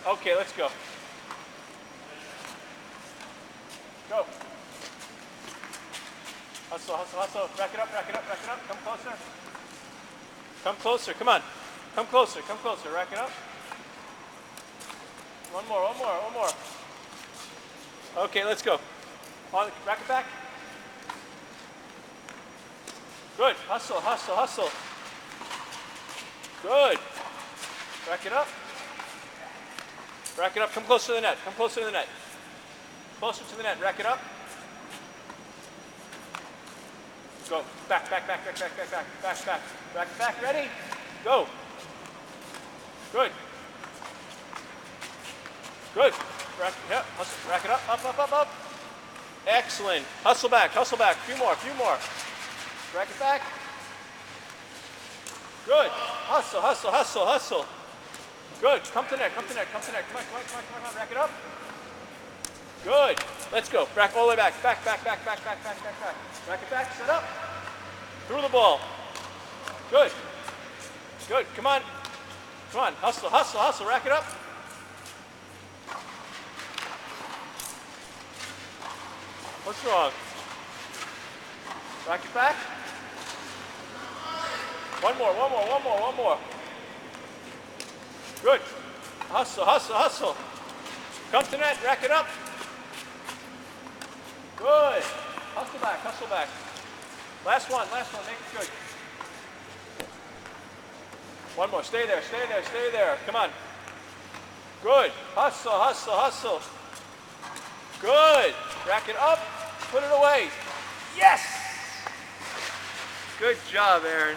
Okay, let's go. Go. Hustle, hustle, hustle. Rack it up, rack it up, rack it up. Come closer. Come closer, come on. Come closer, come closer. Rack it up. One more, one more, one more. Okay, let's go. On, rack it back. Good. Hustle, hustle, hustle. Good. Rack it up. Rack it up. Come closer to the net. Come closer to the net. Closer to the net. Rack it up. Go. Back, back, back, back, back, back, back, back, back. Rack it back. Ready? Go. Good. Good. Rack, yeah, hustle. Rack it up, up, up, up, up. Excellent. Hustle back, hustle back. Few more, few more. Rack it back. Good. Hustle, hustle, hustle, hustle. Good. Come to net, come to net, come to net. Come on, come on, come on, come on, come on. Rack it up. Good. Let's go. Rack all the way back. Back, back, back, back, back, back, back, back. Rack it back. Set up. Through the ball. Good. Good. Come on. Come on. Hustle, hustle, hustle. Rack it up. What's wrong? Rack it back. One more, one more, one more, one more. Good. Hustle, hustle, hustle. Come to net, rack it up. Good. Hustle back, hustle back. Last one, make it good. One more, stay there, stay there, stay there. Come on. Good. Hustle, hustle, hustle. Good. Rack it up, put it away. Yes! Good job, Aaron.